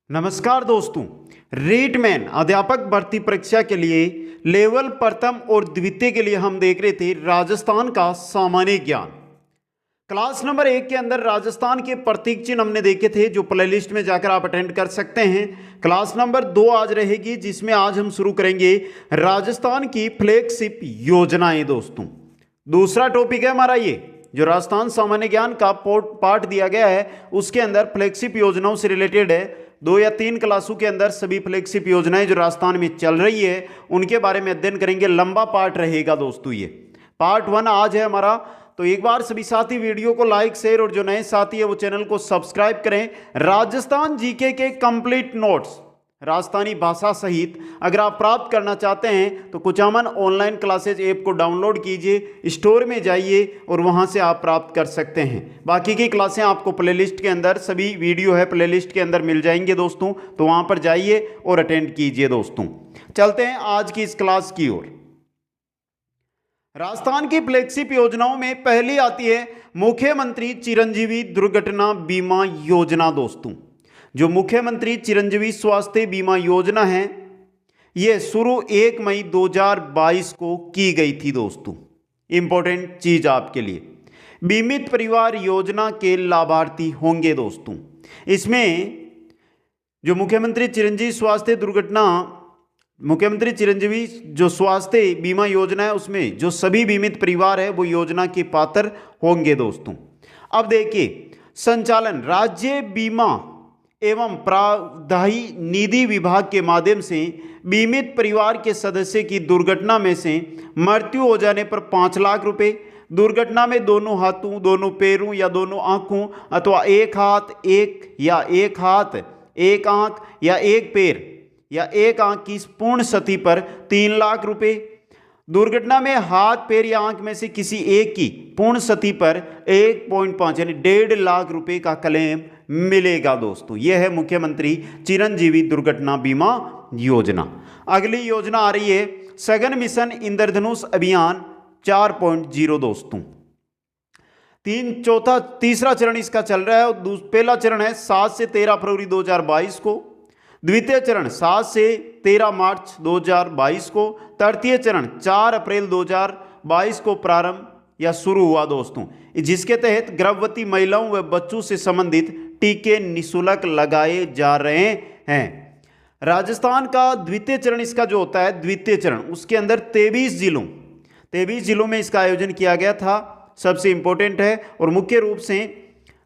नमस्कार दोस्तों, रीटमैन अध्यापक भर्ती परीक्षा के लिए लेवल प्रथम और द्वितीय के लिए हम देख रहे थे राजस्थान का सामान्य ज्ञान। क्लास नंबर 1 के अंदर राजस्थान के प्रतीक चिन्ह हमने देखे थे, जो प्लेलिस्ट में जाकर आप अटेंड कर सकते हैं। क्लास नंबर 2 आज रहेगी, जिसमें आज हम शुरू करेंगे राजस्थान की फ्लैगशिप योजनाएं। दोस्तों, दूसरा टॉपिक है हमारा ये जो राजस्थान सामान्य ज्ञान का पार्ट दिया गया है, उसके अंदर फ्लैगशिप योजनाओं से रिलेटेड है। 2 या 3 क्लासों के अंदर सभी फ्लैगशिप योजनाएं जो राजस्थान में चल रही है उनके बारे में अध्ययन करेंगे। लंबा पार्ट रहेगा दोस्तों, ये पार्ट 1 आज है हमारा। तो एक बार सभी साथी वीडियो को लाइक, शेयर और जो नए साथी है वो चैनल को सब्सक्राइब करें। राजस्थान जीके के कंप्लीट नोट्स राजस्थानी भाषा सहित अगर आप प्राप्त करना चाहते हैं तो कुचामन ऑनलाइन क्लासेज ऐप को डाउनलोड कीजिए, स्टोर में जाइए और वहां से आप प्राप्त कर सकते हैं। बाकी की क्लासें आपको प्लेलिस्ट के अंदर, सभी वीडियो है प्लेलिस्ट के अंदर मिल जाएंगे दोस्तों, तो वहां पर जाइए और अटेंड कीजिए। दोस्तों, चलते हैं आज की इस क्लास की ओर। राजस्थान की फ्लैगशिप योजनाओं में पहली आती है मुख्यमंत्री चिरंजीवी दुर्घटना बीमा योजना। दोस्तों, जो मुख्यमंत्री चिरंजीवी स्वास्थ्य बीमा योजना है, यह शुरू 1 मई 2022 को की गई थी। दोस्तों, इंपॉर्टेंट चीज आपके लिए, बीमित परिवार योजना के लाभार्थी होंगे। दोस्तों, इसमें जो मुख्यमंत्री चिरंजीवी जो स्वास्थ्य बीमा योजना है, उसमें जो सभी बीमित परिवार है वो योजना के पात्र होंगे। दोस्तों, अब देखिए, संचालन राज्य बीमा एवं प्रावधायी निधि विभाग के माध्यम से बीमित परिवार के सदस्य की दुर्घटना में से मृत्यु हो जाने पर 5 लाख रुपए, दुर्घटना में दोनों हाथों, दोनों पैरों या दोनों आंखों अथवा एक हाथ, एक आंख या एक पैर या एक आंख की पूर्ण क्षति पर 3 लाख रुपए, दुर्घटना में हाथ, पैर या आंख में से किसी एक की पूर्ण क्षति पर 1.5 यानी 1.5 लाख रुपए का क्लेम मिलेगा। दोस्तों, यह है मुख्यमंत्री चिरंजीवी दुर्घटना बीमा योजना। अगली योजना आ रही है सघन मिशन इंद्रधनुष अभियान 4.0। दोस्तों, तीसरा चरण इसका चल रहा है। पहला चरण है 7 से 13 फरवरी 2022 को, द्वितीय चरण 7 से 13 मार्च 2022 को, तृतीय चरण 4 अप्रैल 2022 को प्रारंभ या शुरू हुआ। दोस्तों, जिसके तहत गर्भवती महिलाओं व बच्चों से संबंधित टीके निःशुल्क लगाए जा रहे हैं। राजस्थान का द्वितीय चरण इसका जो होता है, द्वितीय चरण, उसके अंदर 23 जिलों में इसका आयोजन किया गया था। सबसे इंपॉर्टेंट है, और मुख्य रूप से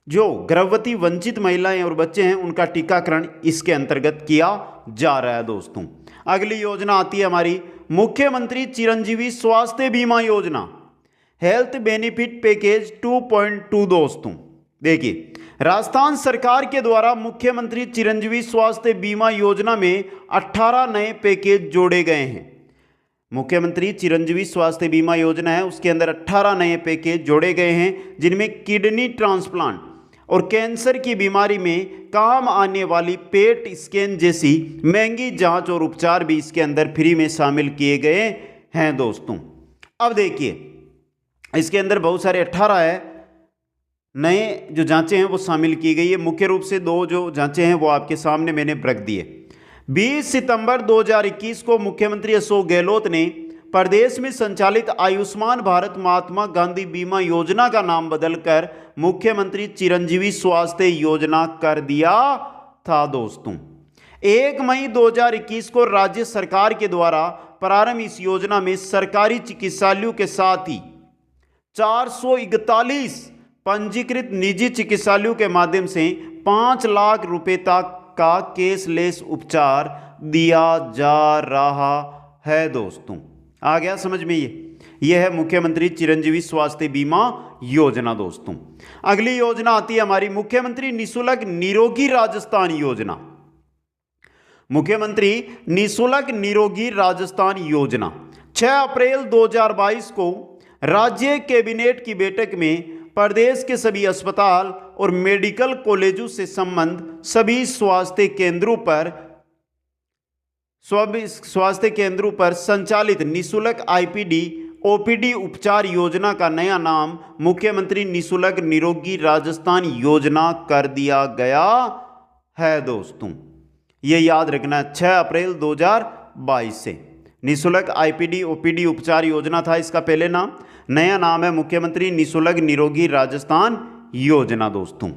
जो गर्भवती वंचित महिलाएं और बच्चे हैं उनका टीकाकरण इसके अंतर्गत किया जा रहा है। दोस्तों, अगली योजना आती है हमारी मुख्यमंत्री चिरंजीवी स्वास्थ्य बीमा योजना, हेल्थ बेनिफिट पैकेज 2.2। दोस्तों, देखिए, राजस्थान सरकार के द्वारा मुख्यमंत्री चिरंजीवी स्वास्थ्य बीमा योजना में 18 नए पैकेज जोड़े गए हैं। मुख्यमंत्री चिरंजीवी स्वास्थ्य बीमा योजना है, उसके अंदर 18 नए पैकेज जोड़े गए हैं, जिनमें किडनी ट्रांसप्लांट और कैंसर की बीमारी में काम आने वाली पेट स्कैन जैसी महंगी जांच और उपचार भी इसके अंदर फ्री में शामिल किए गए हैं। दोस्तों, अब देखिए, इसके अंदर बहुत सारे 18 नए जो जांचें हैं वो शामिल की गई है। मुख्य रूप से 2 जो जांचें हैं वो आपके सामने मैंने रख दिए। 20 सितंबर 2021 को मुख्यमंत्री अशोक गहलोत ने प्रदेश में संचालित आयुष्मान भारत महात्मा गांधी बीमा योजना का नाम बदलकर मुख्यमंत्री चिरंजीवी स्वास्थ्य योजना कर दिया था। दोस्तों, 1 मई 2021 को राज्य सरकार के द्वारा प्रारंभ इस योजना में सरकारी चिकित्सालयों के साथ ही 441 पंजीकृत निजी चिकित्सालयों के माध्यम से 5 लाख रुपए तक का कैशलेस उपचार दिया जा रहा है। दोस्तों, आ गया समझ में? यह है मुख्यमंत्री चिरंजीवी स्वास्थ्य बीमा योजना। दोस्तों, अगली योजना आती है हमारी मुख्यमंत्री निःशुल्क निरोगी राजस्थान योजना। मुख्यमंत्री निःशुल्क निरोगी राजस्थान योजना 6 अप्रैल 2022 को राज्य कैबिनेट की बैठक में प्रदेश के सभी अस्पताल और मेडिकल कॉलेजों से संबंध सभी स्वास्थ्य केंद्रों पर संचालित निःशुल्क आईपीडी ओपीडी उपचार योजना का नया नाम मुख्यमंत्री निःशुल्क निरोगी राजस्थान योजना कर दिया गया है। दोस्तों, ये याद रखना, 6 अप्रैल 2022 से। निःशुल्क आईपीडी ओपीडी उपचार योजना था इसका पहले नाम, नया नाम है मुख्यमंत्री निःशुल्क निरोगी राजस्थान योजना दोस्तों।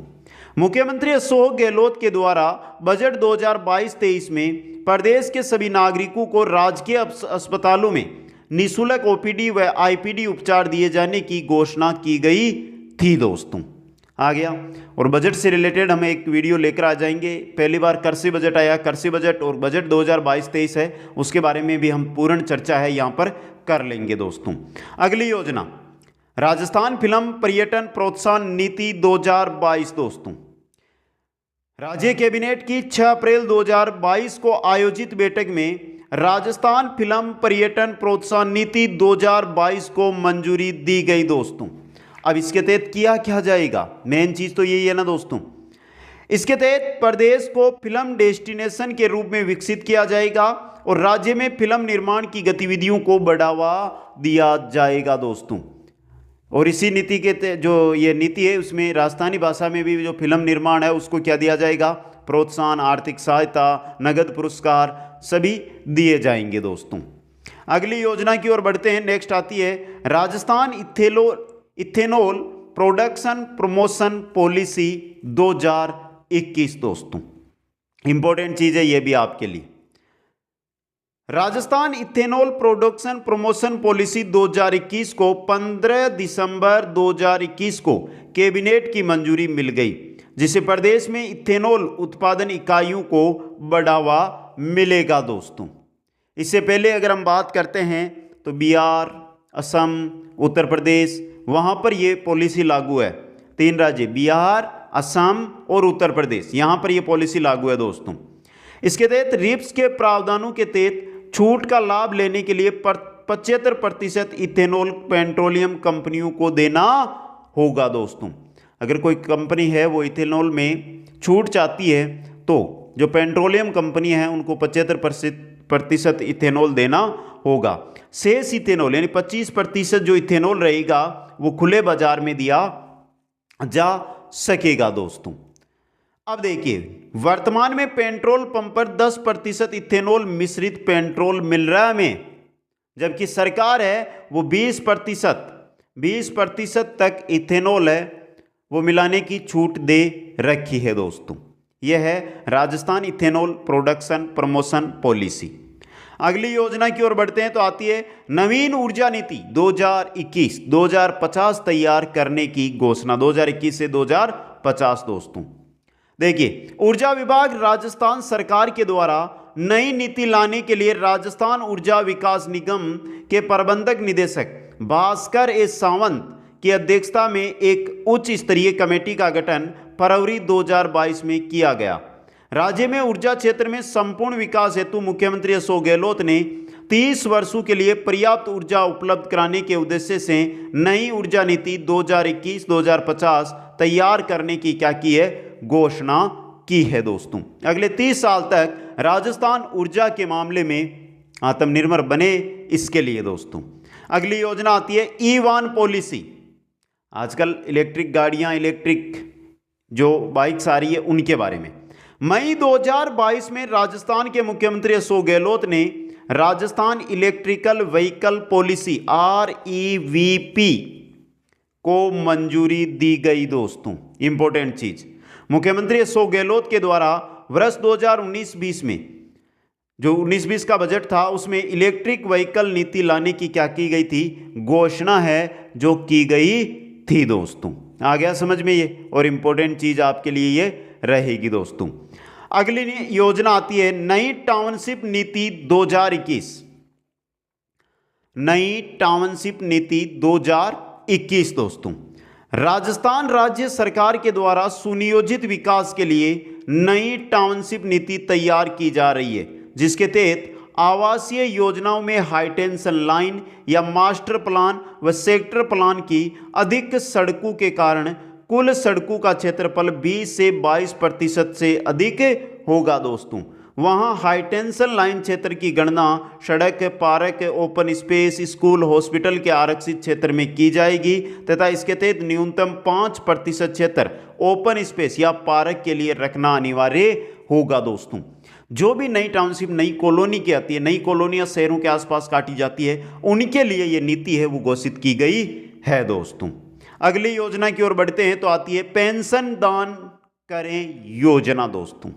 मुख्यमंत्री अशोक गहलोत के द्वारा बजट 2022-23 में प्रदेश के सभी नागरिकों को राजकीय अस्पतालों में निःशुल्क ओपीडी व आईपीडी उपचार दिए जाने की घोषणा की गई थी दोस्तों। आ गया। और बजट से रिलेटेड हम एक वीडियो लेकर आ जाएंगे। पहली बार कृषि बजट आया, कृषि बजट और बजट 2022-23 है, उसके बारे में भी हम पूर्ण चर्चा है यहाँ पर कर लेंगे दोस्तों। अगली योजना राजस्थान फिल्म पर्यटन प्रोत्साहन नीति 2022 दोस्तों। राज्य कैबिनेट की 6 अप्रैल 2022 को आयोजित बैठक में राजस्थान फिल्म पर्यटन प्रोत्साहन नीति 2022 को मंजूरी दी गई दोस्तों। अब इसके तहत किया क्या जाएगा, मेन चीज तो यही है ना दोस्तों। इसके तहत प्रदेश को फिल्म डेस्टिनेशन के रूप में विकसित किया जाएगा और राज्य में फिल्म निर्माण की गतिविधियों को बढ़ावा दिया जाएगा दोस्तों। और इसी नीति के जो ये नीति है उसमें राजस्थानी भाषा में भी जो फिल्म निर्माण है उसको क्या दिया जाएगा, प्रोत्साहन, आर्थिक सहायता, नगद पुरस्कार सभी दिए जाएंगे दोस्तों। अगली योजना की ओर बढ़ते हैं। नेक्स्ट आती है Rajasthan ethanol production promotion policy 2021 दोस्तों। इंपॉर्टेंट चीज है ये भी आपके लिए। Rajasthan ethanol production promotion policy 2021 को 15 दिसंबर 2021 को कैबिनेट की मंजूरी मिल गई, जिससे प्रदेश में इथेनॉल उत्पादन इकाइयों को बढ़ावा मिलेगा दोस्तों। इससे पहले अगर हम बात करते हैं तो बिहार, असम, उत्तर प्रदेश, वहां पर यह पॉलिसी लागू है। 3 राज्य बिहार, असम और उत्तर प्रदेश, यहां पर यह पॉलिसी लागू है दोस्तों। इसके तहत रिप्स के प्रावधानों के तहत छूट का लाभ लेने के लिए 75% इथेनॉल पेट्रोलियम कंपनियों को देना होगा दोस्तों। अगर कोई कंपनी है वो इथेनॉल में छूट चाहती है तो जो पेट्रोलियम कंपनी है उनको 75% इथेनॉल देना होगा। शेष इथेनॉल यानी 25% जो इथेनॉल रहेगा वो खुले बाजार में दिया जा सकेगा दोस्तों। अब देखिए वर्तमान में पेट्रोल पंप पर 10% इथेनॉल मिश्रित पेट्रोल मिल रहा है हमें, जबकि सरकार है वो 20% तक इथेनॉल है वो मिलाने की छूट दे रखी है दोस्तों। यह है Rajasthan ethanol production promotion policy. अगली योजना की ओर बढ़ते हैं तो आती है नवीन ऊर्जा नीति 2021-2050 तैयार करने की घोषणा 2021 से 2050 दोस्तों। देखिए ऊर्जा विभाग राजस्थान सरकार के द्वारा नई नीति लाने के लिए राजस्थान ऊर्जा विकास निगम के प्रबंधक निदेशक भास्कर एस सावंत की अध्यक्षता में एक उच्च स्तरीय कमेटी का गठन फरवरी 2022 में किया गया। राज्य में ऊर्जा क्षेत्र में संपूर्ण विकास हेतु मुख्यमंत्री अशोक गहलोत ने 30 वर्षों के लिए पर्याप्त ऊर्जा उपलब्ध कराने के उद्देश्य से नई ऊर्जा नीति 2021-2050 तैयार करने की क्या की है, घोषणा की है दोस्तों। अगले 30 साल तक राजस्थान ऊर्जा के मामले में आत्मनिर्भर बने, इसके लिए दोस्तों। अगली योजना आती है ई-वाहन पॉलिसी। आजकल इलेक्ट्रिक गाड़ियां, इलेक्ट्रिक जो बाइक्स आ रही है उनके बारे में। मई 2022 में राजस्थान के मुख्यमंत्री अशोक गहलोत ने Rajasthan electrical vehicle policy REVP को मंजूरी दी गई दोस्तों। इंपॉर्टेंट चीज, मुख्यमंत्री अशोक गहलोत के द्वारा वर्ष 2019-20 में जो 19-20 का बजट था उसमें इलेक्ट्रिक व्हीकल नीति लाने की क्या की गई थी, घोषणा है जो की गई थी दोस्तों। आ गया समझ में ये, और इंपॉर्टेंट चीज आपके लिए ये रहेगी दोस्तों। अगली योजना आती है नई टाउनशिप नीति 2021। नई टाउनशिप नीति 2021 दोस्तों। राजस्थान राज्य सरकार के द्वारा सुनियोजित विकास के लिए नई टाउनशिप नीति तैयार की जा रही है, जिसके तहत आवासीय योजनाओं में हाईटेंशन लाइन या मास्टर प्लान व सेक्टर प्लान की अधिक सड़कों के कारण कुल सड़कों का क्षेत्रफल 20 से 22% से अधिक होगा दोस्तों। वहां हाईटेंशन लाइन क्षेत्र की गणना सड़क, park, open space, school, hospital के आरक्षित क्षेत्र में की जाएगी तथा इसके तहत न्यूनतम 5% क्षेत्र ओपन स्पेस या पार्क के लिए रखना अनिवार्य होगा दोस्तों। जो भी नई टाउनशिप नई कॉलोनी की आती है, नई कॉलोनियां शहरों के आसपास काटी जाती है, उनके लिए ये नीति है वो घोषित की गई है दोस्तों। अगली योजना की ओर बढ़ते हैं तो आती है पेंशन दान करें योजना दोस्तों।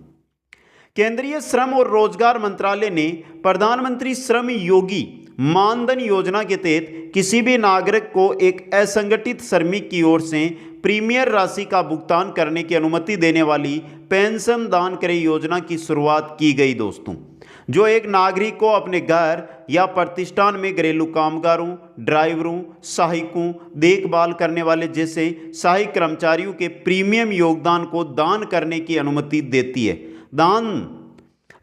केंद्रीय श्रम और रोजगार मंत्रालय ने प्रधानमंत्री श्रम योगी मानधन योजना के तहत किसी भी नागरिक को एक असंगठित श्रमिक की ओर से प्रीमियम राशि का भुगतान करने की अनुमति देने वाली पेंशन दान करें योजना की शुरुआत की गई दोस्तों, जो एक नागरिक को अपने घर या प्रतिष्ठान में घरेलू कामगारों, ड्राइवरों, सहायकों, देखभाल करने वाले जैसे सहायक कर्मचारियों के प्रीमियम योगदान को दान करने की अनुमति देती है।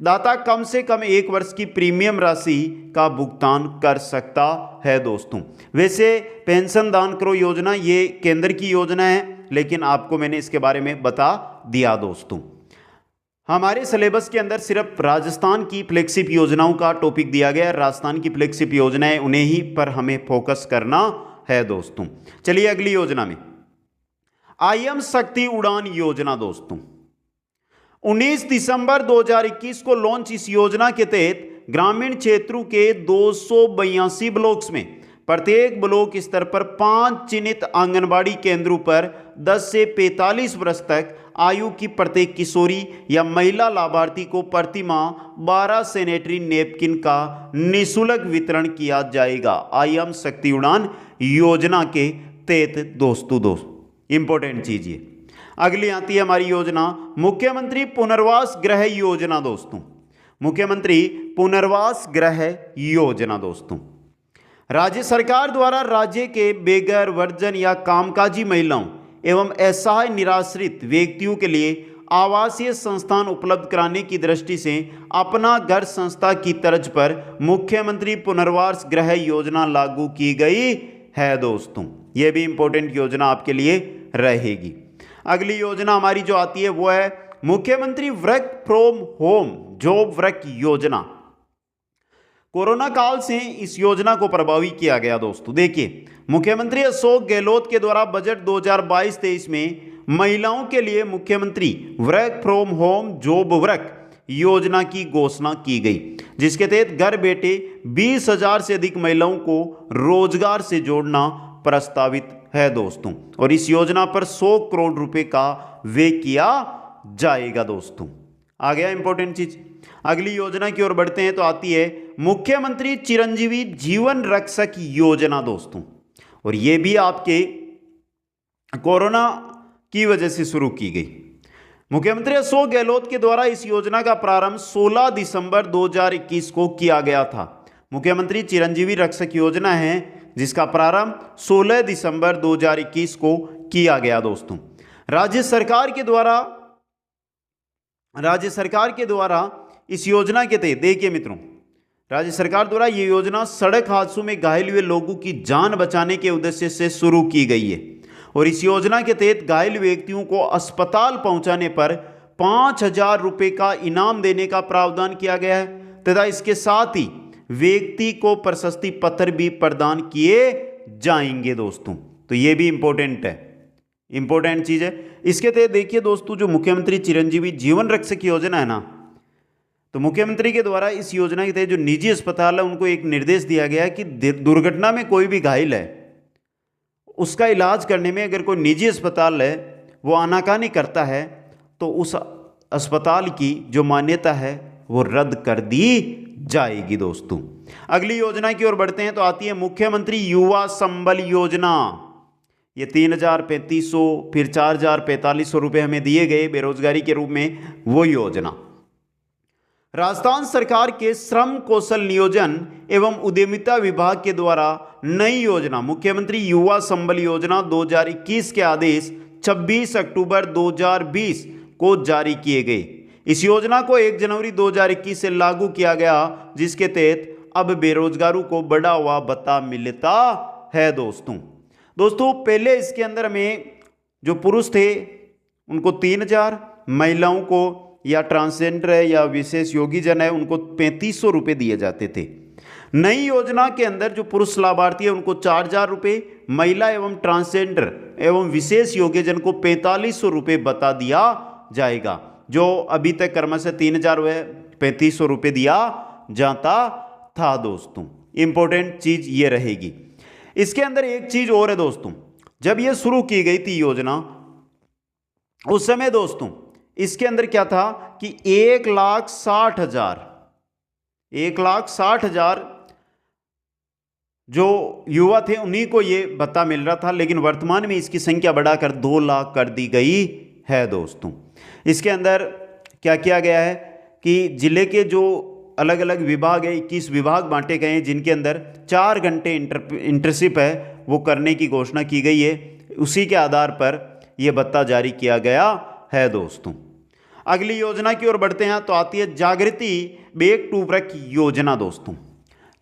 दाता कम से कम 1 वर्ष की प्रीमियम राशि का भुगतान कर सकता है दोस्तों। वैसे पेंशन दान करो योजना ये केंद्र की योजना है, लेकिन आपको मैंने इसके बारे में बता दिया दोस्तों। हमारे सिलेबस के अंदर सिर्फ राजस्थान की फ्लैगशिप योजनाओं का टॉपिक दिया गया है। राजस्थान की फ्लैगशिप योजनाएं, उन्हें ही पर हमें फोकस करना है दोस्तों। चलिए अगली योजना में IM शक्ति उड़ान योजना दोस्तों। 19 दिसंबर 2021 को लॉन्च इस योजना के तहत ग्रामीण क्षेत्रों के 282 ब्लॉक्स में प्रत्येक ब्लॉक स्तर पर 5 चिन्हित आंगनबाड़ी केंद्रों पर 10 से 45 वर्ष तक आयु की प्रत्येक किशोरी या महिला लाभार्थी को प्रति माह 12 सैनिटरी नैपकिन का निःशुल्क वितरण किया जाएगा। IM शक्ति उड़ान योजना के तहत दोस्तों इंपॉर्टेंट चीज ये। अगली आती है हमारी योजना मुख्यमंत्री पुनर्वास गृह योजना दोस्तों। मुख्यमंत्री पुनर्वास गृह योजना दोस्तों, राज्य सरकार द्वारा राज्य के बेघर, वर्जन या कामकाजी महिलाओं एवं असहाय निराश्रित व्यक्तियों के लिए आवासीय संस्थान उपलब्ध कराने की दृष्टि से अपना घर संस्था की तर्ज पर मुख्यमंत्री पुनर्वास गृह योजना लागू की गई है दोस्तों। यह भी इंपॉर्टेंट योजना आपके लिए रहेगी। अगली योजना हमारी जो आती है वो है मुख्यमंत्री work from home job work योजना। कोरोना काल से इस योजना को प्रभावी किया गया दोस्तों। देखिए, मुख्यमंत्री अशोक गहलोत के द्वारा बजट 2022-23 में महिलाओं के लिए मुख्यमंत्री work from home job work योजना की घोषणा की गई, जिसके तहत घर बैठे 20,000 से अधिक महिलाओं को रोजगार से जोड़ना प्रस्तावित है दोस्तों। और इस योजना पर 100 करोड़ रुपए का व्यय किया जाएगा दोस्तों। आ गया इंपॉर्टेंट चीज। अगली योजना की ओर बढ़ते हैं तो आती है मुख्यमंत्री चिरंजीवी जीवन रक्षक योजना दोस्तों। और यह भी आपके कोरोना की वजह से शुरू की गई। मुख्यमंत्री अशोक गहलोत के द्वारा इस योजना का प्रारंभ 16 दिसंबर 2021 को किया गया था। मुख्यमंत्री चिरंजीवी रक्षक योजना है जिसका प्रारंभ 16 दिसंबर 2021 को किया गया दोस्तों। राज्य सरकार के द्वारा इस योजना के तहत, देखिए मित्रों, राज्य सरकार द्वारा यह योजना सड़क हादसों में घायल हुए लोगों की जान बचाने के उद्देश्य से शुरू की गई है। और इस योजना के तहत घायल व्यक्तियों को अस्पताल पहुंचाने पर 5,000 रुपए का इनाम देने का प्रावधान किया गया है तथा इसके साथ ही व्यक्ति को प्रशस्ति पत्र भी प्रदान किए जाएंगे दोस्तों। तो यह भी इंपॉर्टेंट है, इंपॉर्टेंट चीज है। इसके तहत देखिए दोस्तों, जो मुख्यमंत्री चिरंजीवी जीवन रक्षक योजना है ना, तो मुख्यमंत्री के द्वारा इस योजना के तहत जो निजी अस्पताल है उनको एक निर्देश दिया गया है कि दुर्घटना में कोई भी घायल है उसका इलाज करने में अगर कोई निजी अस्पताल है वो आनाकानी करता है तो उस अस्पताल की जो मान्यता है वो रद्द कर दी जाएगी दोस्तों। अगली योजना की ओर बढ़ते हैं तो आती है मुख्यमंत्री युवा संबल योजना। ये 3,3500 फिर 4,4500 रुपए हमें दिए गए बेरोजगारी के रूप में, वो योजना राजस्थान सरकार के श्रम कौशल नियोजन एवं उद्यमिता विभाग के द्वारा नई योजना मुख्यमंत्री युवा संबल योजना 2021 के आदेश 26 अक्टूबर 2020 को जारी किए गए। इस योजना को 1 जनवरी 2021 से लागू किया गया, जिसके तहत अब बेरोजगारों को बढ़ा हुआ भत्ता मिलता है दोस्तों। पहले इसके अंदर में जो पुरुष थे उनको 3,000, महिलाओं को या ट्रांसजेंडर है या विशेष योगी जन है उनको 3,500 रुपये दिए जाते थे। नई योजना के अंदर जो पुरुष लाभार्थी है उनको 4,000 रुपये, महिला एवं ट्रांसजेंडर एवं विशेष योग्यजन को 4,500 रुपये बता दिया जाएगा। जो अभी तक क्रमशः 3500 रुपये दिया जाता था दोस्तों। इंपॉर्टेंट चीज ये रहेगी। इसके अंदर एक चीज और है दोस्तों, जब ये शुरू की गई थी योजना उस समय दोस्तों इसके अंदर क्या था कि 1,60,000 जो युवा थे उन्हीं को ये भत्ता मिल रहा था, लेकिन वर्तमान में इसकी संख्या बढ़ाकर 2 लाख कर दी गई है दोस्तों। इसके अंदर क्या किया गया है कि जिले के जो अलग अलग विभाग है, 21 विभाग बांटे गए हैं, जिनके अंदर 4 घंटे इंटर्नशिप है वो करने की घोषणा की गई है। उसी के आधार पर यह भत्ता जारी किया गया है दोस्तों। अगली योजना की ओर बढ़ते हैं तो आती है जागृति बैक टू वर्क योजना दोस्तों।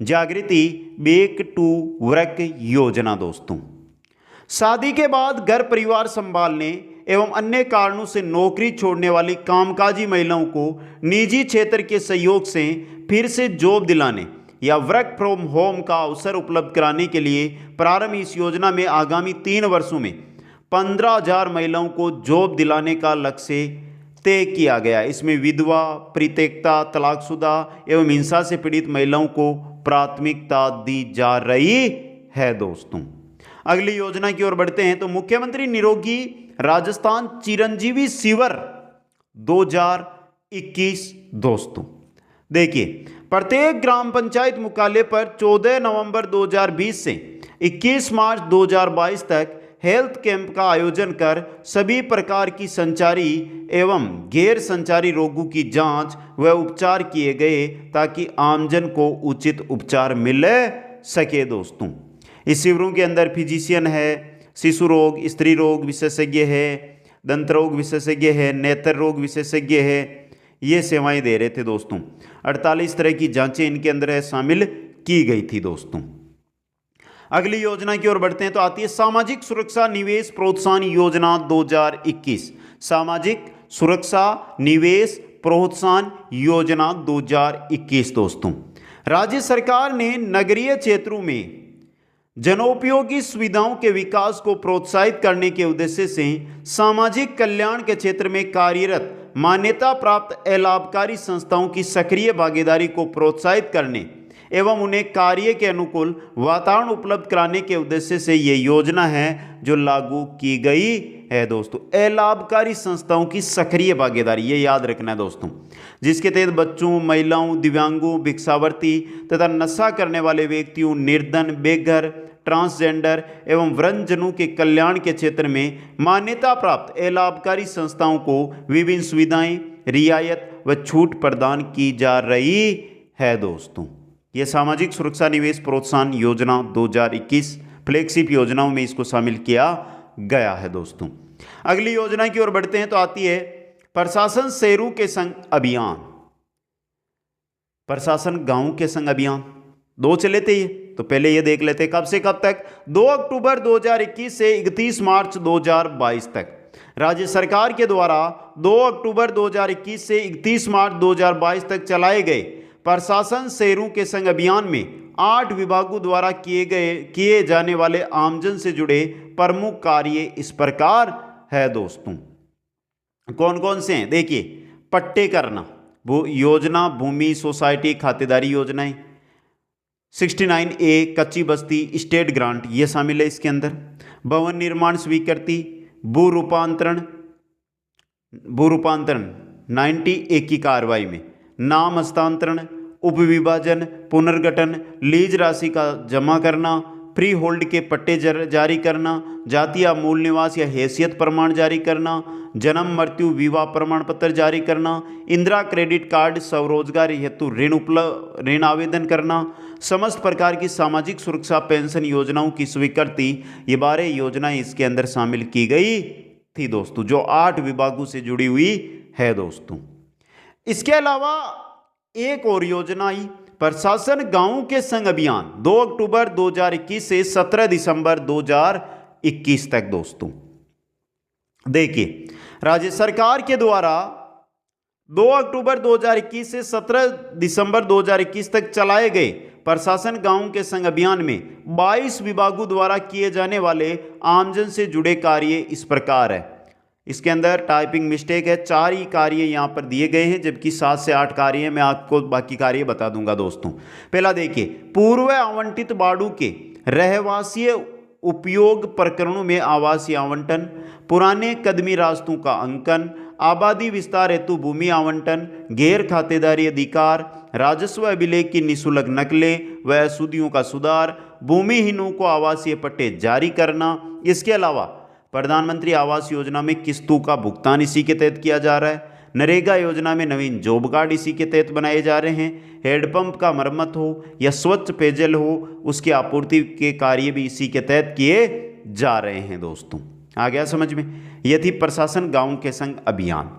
जागृति बैक टू वर्क योजना दोस्तों, शादी के बाद घर परिवार संभालने एवं अन्य कारणों से नौकरी छोड़ने वाली कामकाजी महिलाओं को निजी क्षेत्र के सहयोग से फिर से जॉब दिलाने या वर्क फ्रॉम होम का अवसर उपलब्ध कराने के लिए प्रारंभ इस योजना में आगामी 3 वर्षों में 15,000 महिलाओं को जॉब दिलाने का लक्ष्य तय किया गया। इसमें विधवा, परित्यक्ता, तलाकशुदा एवं हिंसा से पीड़ित महिलाओं को प्राथमिकता दी जा रही है दोस्तों। अगली योजना की ओर बढ़ते हैं तो मुख्यमंत्री निरोगी राजस्थान चिरंजीवी शिविर 2021 दोस्तों। देखिए, प्रत्येक ग्राम पंचायत मुख्यालय पर 14 नवंबर 2020 से 21 मार्च 2022 तक हेल्थ कैंप का आयोजन कर सभी प्रकार की संचारी एवं गैर संचारी रोगों की जांच व उपचार किए गए ताकि आमजन को उचित उपचार मिल सके दोस्तों। इस शिविरों के अंदर फिजिशियन है, शिशु रोग, स्त्री रोग विशेषज्ञ है, दंत रोग विशेषज्ञ है, नेत्र रोग विशेषज्ञ है, ये सेवाएं दे रहे थे दोस्तों। 48 तरह की जांचें इनके अंदर शामिल की गई थी दोस्तों। अगली योजना की ओर बढ़ते हैं तो आती है सामाजिक सुरक्षा निवेश प्रोत्साहन योजना 2021। सामाजिक सुरक्षा निवेश प्रोत्साहन योजना 2021 दोस्तों। राज्य सरकार ने नगरीय क्षेत्रों में जनोपयोगी सुविधाओं के विकास को प्रोत्साहित करने के उद्देश्य से सामाजिक कल्याण के क्षेत्र में कार्यरत मान्यता प्राप्त अलाभकारी संस्थाओं की सक्रिय भागीदारी को प्रोत्साहित करने एवं उन्हें कार्य के अनुकूल वातावरण उपलब्ध कराने के उद्देश्य से ये योजना है जो लागू की गई है दोस्तों। अलाभकारी संस्थाओं की सक्रिय भागीदारी, ये याद रखना है दोस्तों, जिसके तहत बच्चों, महिलाओं, दिव्यांगों, भिक्षावर्ती तथा नशा करने वाले व्यक्तियों, निर्धन, बेघर, ट्रांसजेंडर एवं वृद्धजनों के कल्याण के क्षेत्र में मान्यता प्राप्त अलाभकारी संस्थाओं को विभिन्न सुविधाएं, रियायत व छूट प्रदान की जा रही है दोस्तों। यह सामाजिक सुरक्षा निवेश प्रोत्साहन योजना 2021 फ्लैगशिप योजनाओं में इसको शामिल किया गया है दोस्तों। अगली योजना की ओर बढ़ते हैं तो आती है प्रशासन शहरों के संग अभियान। प्रशासन गांव के संग अभियान 2 चले थे ये, तो पहले ये देख लेते कब से कब तक। 2 अक्टूबर 2021 से 31 मार्च 2022 तक राज्य सरकार के द्वारा 2 अक्टूबर 2021 से 31 मार्च 2022 तक चलाए गए प्रशासन शहरों के संग अभियान में 8 विभागों द्वारा किए जाने वाले आमजन से जुड़े प्रमुख कार्य इस प्रकार है दोस्तों। कौन कौन से हैं देखिए, पट्टे करना योजना, भूमि सोसाइटी खातेदारी योजनाएं, 69A कच्ची बस्ती स्टेट ग्रांट ये शामिल है इसके अंदर। भवन निर्माण स्वीकृति, भू रूपांतरण 90A की कार्रवाई में, नाम हस्तांतरण, उपविभाजन, पुनर्गठन, लीज राशि का जमा करना, फ्री होल्ड के पट्टे जारी करना, जातीय मूल निवास या हैसियत प्रमाण जारी करना, जन्म मृत्यु विवाह प्रमाण पत्र जारी करना, इंदिरा क्रेडिट कार्ड स्वरोजगार हेतु ऋण आवेदन करना, समस्त प्रकार की सामाजिक सुरक्षा पेंशन योजनाओं की स्वीकृति, ये 12 योजनाएं इसके अंदर शामिल की गई थी दोस्तों, जो 8 विभागों से जुड़ी हुई है दोस्तों। इसके अलावा एक और योजना आई प्रशासन गांवों के संग अभियान 2 अक्टूबर 2021 से 17 दिसंबर 2021 तक दोस्तों। देखिए, राज्य सरकार के द्वारा 2 अक्टूबर 2021 से 17 दिसंबर 2021 तक चलाए गए प्रशासन गांवों के संग अभियान में 22 विभागों द्वारा किए जाने वाले आमजन से जुड़े कार्य इस प्रकार है। इसके अंदर टाइपिंग मिस्टेक है, 4 ही कार्य यहाँ पर दिए गए हैं, जबकि 7 से 8 कार्य हैं। मैं आपको बाकी कार्य बता दूंगा दोस्तों। पहला देखिए, पूर्व आवंटित बाड़ू के रहवासीय उपयोग प्रकरणों में आवासीय आवंटन, पुराने कदमी रास्तों का अंकन, आबादी विस्तार हेतु भूमि आवंटन, गैर खातेदारी अधिकार, राजस्व अभिलेख की निःशुल्क नकलें व अशुद्धियों का सुधार, भूमिहीनों को आवासीय पट्टे जारी करना। इसके अलावा प्रधानमंत्री आवास योजना में किस्तों का भुगतान इसी के तहत किया जा रहा है। नरेगा योजना में नवीन जॉब कार्ड इसी के तहत बनाए जा रहे हैं। हैंडपंप का मरम्मत हो या स्वच्छ पेयजल हो, उसकी आपूर्ति के कार्य भी इसी के तहत किए जा रहे हैं दोस्तों। आ गया समझ में? यह थी प्रशासन गांव के संग अभियान।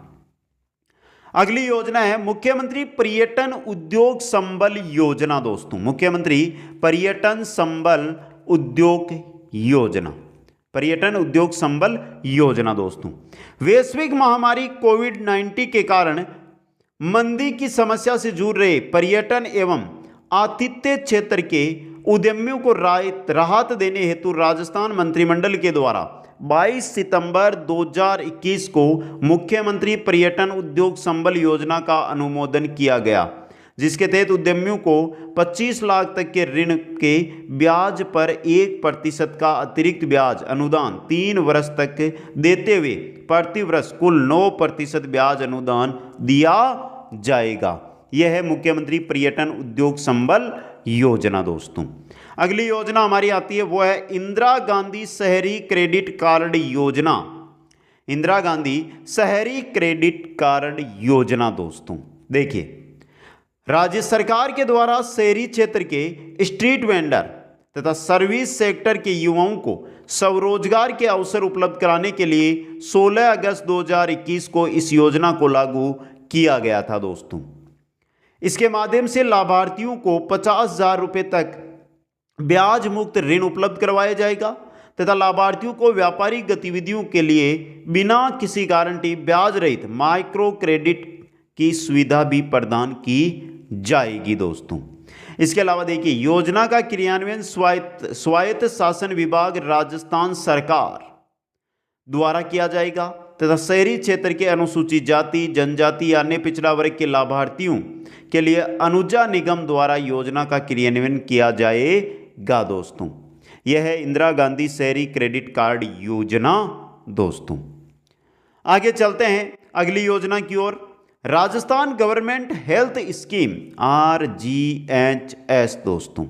अगली योजना है मुख्यमंत्री पर्यटन उद्योग संबल योजना दोस्तों। मुख्यमंत्री पर्यटन संबल उद्योग योजना, पर्यटन उद्योग संबल योजना दोस्तों। वैश्विक महामारी कोविड-19 के कारण मंदी की समस्या से जूझ रहे पर्यटन एवं आतिथ्य क्षेत्र के उद्यमियों को राहत देने हेतु राजस्थान मंत्रिमंडल के द्वारा 22 सितंबर 2021 को मुख्यमंत्री पर्यटन उद्योग संबल योजना का अनुमोदन किया गया, जिसके तहत उद्यमियों को 25 लाख तक के ऋण के ब्याज पर 1% का अतिरिक्त ब्याज अनुदान 3 वर्ष तक देते हुए प्रति वर्ष कुल 9% ब्याज अनुदान दिया जाएगा। यह है मुख्यमंत्री पर्यटन उद्योग संबल योजना दोस्तों। अगली योजना हमारी आती है, वो है इंदिरा गांधी शहरी क्रेडिट कार्ड योजना। इंदिरा गांधी शहरी क्रेडिट कार्ड योजना दोस्तों। देखिए, राज्य सरकार के द्वारा शहरी क्षेत्र के स्ट्रीट वेंडर तथा सर्विस सेक्टर के युवाओं को स्वरोजगार के अवसर उपलब्ध कराने के लिए 16 अगस्त 2021 को इस योजना को लागू किया गया था दोस्तों। इसके माध्यम से लाभार्थियों को 50,000 रुपये तक ब्याज मुक्त ऋण उपलब्ध करवाया जाएगा तथा लाभार्थियों को व्यापारिक गतिविधियों के लिए बिना किसी गारंटी ब्याज रहित माइक्रो क्रेडिट की सुविधा भी प्रदान की जाएगी दोस्तों। इसके अलावा देखिए, योजना का क्रियान्वयन स्वायत्त शासन विभाग राजस्थान सरकार द्वारा किया जाएगा तथा शहरी क्षेत्र के अनुसूचित जाति, जनजाति या अन्य पिछड़ा वर्ग के लाभार्थियों के लिए अनुजा निगम द्वारा योजना का क्रियान्वयन किया जाएगा दोस्तों। यह है इंदिरा गांधी शहरी क्रेडिट कार्ड योजना दोस्तों। आगे चलते हैं अगली योजना की ओर। Rajasthan government health scheme RGHS दोस्तों।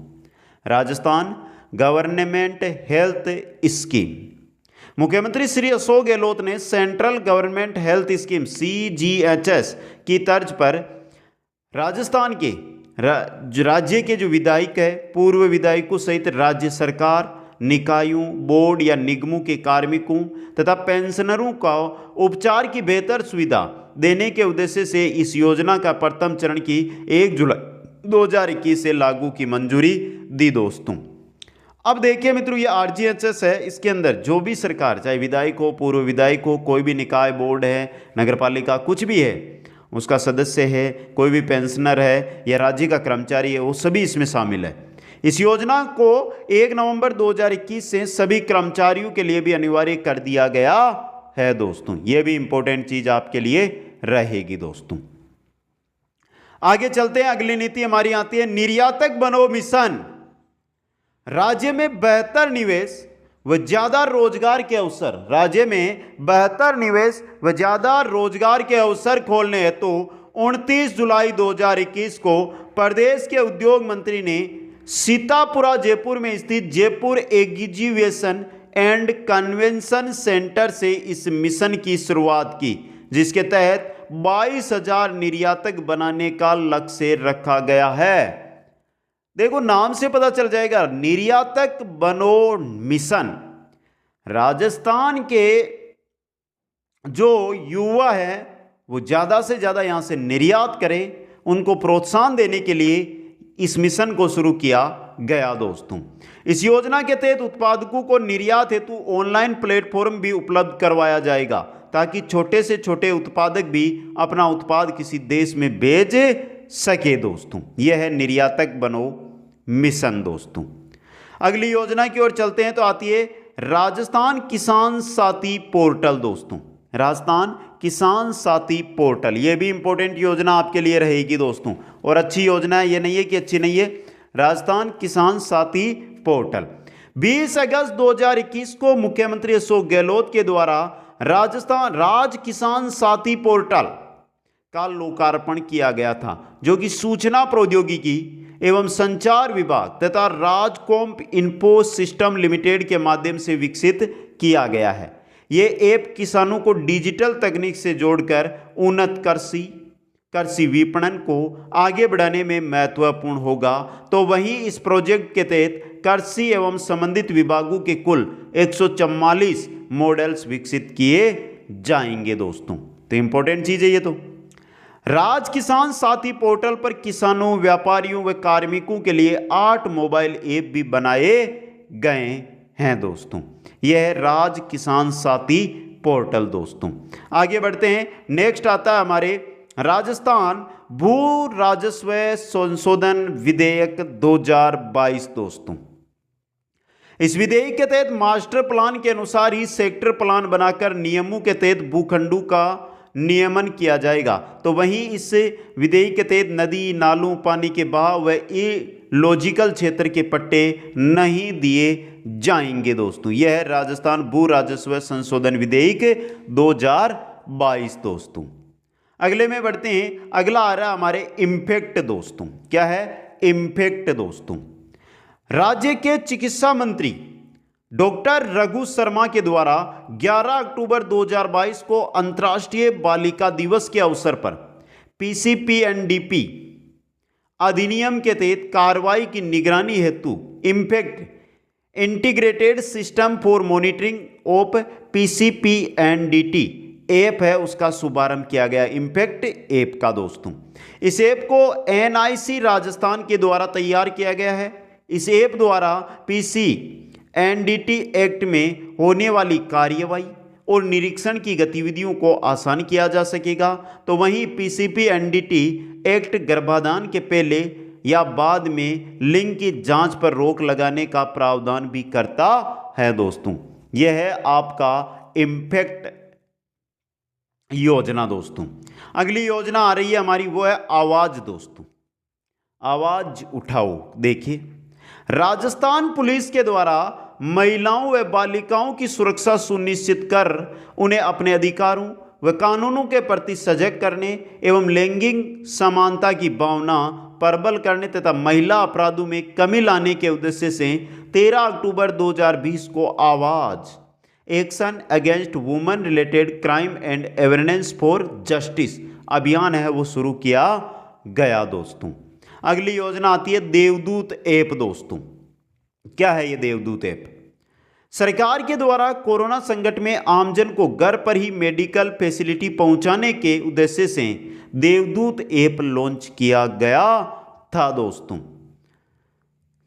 राजस्थान गवर्नमेंट हेल्थ स्कीम, मुख्यमंत्री श्री अशोक गहलोत ने central government health scheme CGHS की तर्ज पर राजस्थान के राज्य के जो विधायक है, पूर्व विधायकों सहित राज्य सरकार, निकायों, बोर्ड या निगमों के कार्मिकों तथा पेंशनरों का उपचार की बेहतर सुविधा देने के उद्देश्य से इस योजना का प्रथम चरण की 1 जुलाई 2021 से लागू की मंजूरी दी दोस्तों। अब देखिए मित्रों, ये RGHS है। इसके अंदर जो भी सरकार, चाहे विधायक हो, पूर्व विधायक हो, कोई भी निकाय, बोर्ड है, नगर पालिका, कुछ भी है, उसका सदस्य है, कोई भी पेंशनर है या राज्य का कर्मचारी है, वो सभी इसमें शामिल है। इस योजना को 1 नवंबर 2021 से सभी कर्मचारियों के लिए भी अनिवार्य कर दिया गया है दोस्तों। यह भी इंपॉर्टेंट चीज आपके लिए रहेगी दोस्तों। आगे चलते हैं, अगली नीति हमारी आती है निर्यातक बनो मिशन। राज्य में बेहतर निवेश व ज्यादा रोजगार के अवसर, राज्य में बेहतर निवेश व ज्यादा रोजगार के अवसर खोलने हेतु 29 जुलाई 2021 को प्रदेश के उद्योग मंत्री ने सीतापुरा जयपुर में स्थित Jaipur exhibition and convention centre से इस मिशन की शुरुआत की, जिसके तहत 22,000 निर्यातक बनाने का लक्ष्य रखा गया है। देखो, नाम से पता चल जाएगा, निर्यातक बनो मिशन। राजस्थान के जो युवा है वो ज़्यादा से ज़्यादा यहाँ से निर्यात करें, उनको प्रोत्साहन देने के लिए इस मिशन को शुरू किया गया दोस्तों। इस योजना के तहत उत्पादकों को निर्यात हेतु ऑनलाइन प्लेटफॉर्म भी उपलब्ध करवाया जाएगा, ताकि छोटे से छोटे उत्पादक भी अपना उत्पाद किसी देश में बेच सके दोस्तों। यह है निर्यातक बनो मिशन दोस्तों। अगली योजना की ओर चलते हैं तो आती है राजस्थान किसान साथी पोर्टल दोस्तों। राजस्थान किसान साथी पोर्टल, ये भी इंपॉर्टेंट योजना आपके लिए रहेगी दोस्तों, और अच्छी योजना है, ये नहीं है कि अच्छी नहीं है। राजस्थान किसान साथी पोर्टल 20 अगस्त 2021 को मुख्यमंत्री अशोक गहलोत के द्वारा राजस्थान राज किसान साथी पोर्टल का लोकार्पण किया गया था, जो कि सूचना प्रौद्योगिकी एवं संचार विभाग तथा राजकॉम्प इन्फो सिस्टम लिमिटेड के माध्यम से विकसित किया गया है। ये ऐप किसानों को डिजिटल तकनीक से जोड़कर उन्नत कृषि विपणन को आगे बढ़ाने में महत्वपूर्ण होगा। तो वहीं इस प्रोजेक्ट के तहत कृषि एवं संबंधित विभागों के कुल 144 मॉडल्स विकसित किए जाएंगे दोस्तों। तो इंपॉर्टेंट चीज है ये। तो राज किसान साथी पोर्टल पर किसानों, व्यापारियों व कार्मिकों के लिए 8 मोबाइल ऐप भी बनाए गए हैं दोस्तों। यह है राज किसान साथी पोर्टल दोस्तों। आगे बढ़ते हैं, नेक्स्ट आता है हमारे राजस्थान भू राजस्व संशोधन विधेयक 2022 दोस्तों। इस विधेयक के तहत मास्टर प्लान के अनुसार ही सेक्टर प्लान बनाकर नियमों के तहत भूखंडों का नियमन किया जाएगा। तो वहीं इस विधेयक के तहत नदी, नालों, पानी के बहाव व इलॉजिकल क्षेत्र के पट्टे नहीं दिए जाएंगे दोस्तों। यह है राजस्थान भू राजस्व संशोधन विधेयक 2022 दोस्तों। अगले में बढ़ते हैं, अगला आ रहा है हमारे इम्पैक्ट दोस्तों। क्या है? इम्पैक्ट दोस्तों। राज्य के चिकित्सा मंत्री डॉक्टर रघु शर्मा के द्वारा 11 अक्टूबर 2022 को अंतर्राष्ट्रीय बालिका दिवस के अवसर पर पीसीपीएनडीपी अधिनियम के तहत कार्रवाई की निगरानी हेतु impact integrated system for monitoring of PCPNDT app है, उसका शुभारंभ किया गया। इम्पैक्ट ऐप का दोस्तों, इस ऐप को एनआईसी राजस्थान के द्वारा तैयार किया गया है। इस ऐप द्वारा पीसीएनडीटी एक्ट में होने वाली कार्यवाही और निरीक्षण की गतिविधियों को आसान किया जा सकेगा। तो वहीं पीसीपीएनडीटी एक्ट गर्भाधान के पहले या बाद में लिंग की जांच पर रोक लगाने का प्रावधान भी करता है दोस्तों। यह है आपका इम्पैक्ट योजना दोस्तों। अगली योजना आ रही है हमारी, वो है आवाज दोस्तों। आवाज उठाओ। देखिए, राजस्थान पुलिस के द्वारा महिलाओं व बालिकाओं की सुरक्षा सुनिश्चित कर उन्हें अपने अधिकारों व कानूनों के प्रति सजग करने एवं लैंगिक समानता की भावना प्रबल करने तथा महिला अपराधों में कमी लाने के उद्देश्य से 13 अक्टूबर 2020 को आवाज action against women related crime and awareness for justice अभियान है वो शुरू किया गया दोस्तों। अगली योजना आती है देवदूत ऐप दोस्तों। क्या है ये देवदूत ऐप? सरकार के द्वारा कोरोना संकट में आमजन को घर पर ही मेडिकल फैसिलिटी पहुंचाने के उद्देश्य से देवदूत ऐप लॉन्च किया गया था दोस्तों,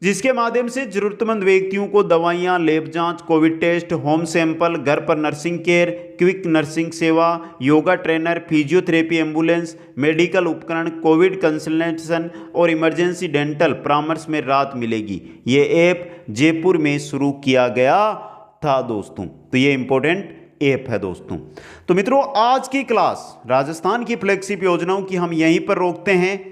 जिसके माध्यम से जरूरतमंद व्यक्तियों को दवाइयां, लैब जांच, कोविड टेस्ट, होम सैंपल, घर पर नर्सिंग केयर, क्विक नर्सिंग सेवा, yoga trainer, physiotherapy, ambulance, medical उपकरण, कोविड कंसल्टेशन और इमरजेंसी डेंटल परामर्श में राहत मिलेगी। ये ऐप जयपुर में शुरू किया गया था दोस्तों। तो ये इंपॉर्टेंट ऐप है दोस्तों। तो मित्रों, आज की क्लास राजस्थान की फ्लैगशिप योजनाओं की हम यहीं पर रोकते हैं।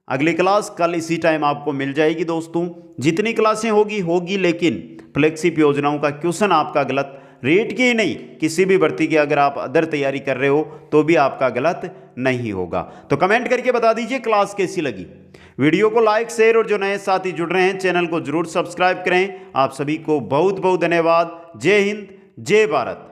अगली क्लास कल इसी टाइम आपको मिल जाएगी दोस्तों। जितनी क्लासें होगी, लेकिन फ्लैगशिप योजनाओं का क्वेश्चन आपका गलत, रेट की ही नहीं, किसी भी भर्ती की अगर आप अदर तैयारी कर रहे हो तो भी आपका गलत नहीं होगा। तो कमेंट करके बता दीजिए क्लास कैसी लगी। वीडियो को लाइक, शेयर और जो नए साथी जुड़ रहे हैं चैनल को जरूर सब्सक्राइब करें। आप सभी को बहुत बहुत धन्यवाद। जय हिंद, जय भारत।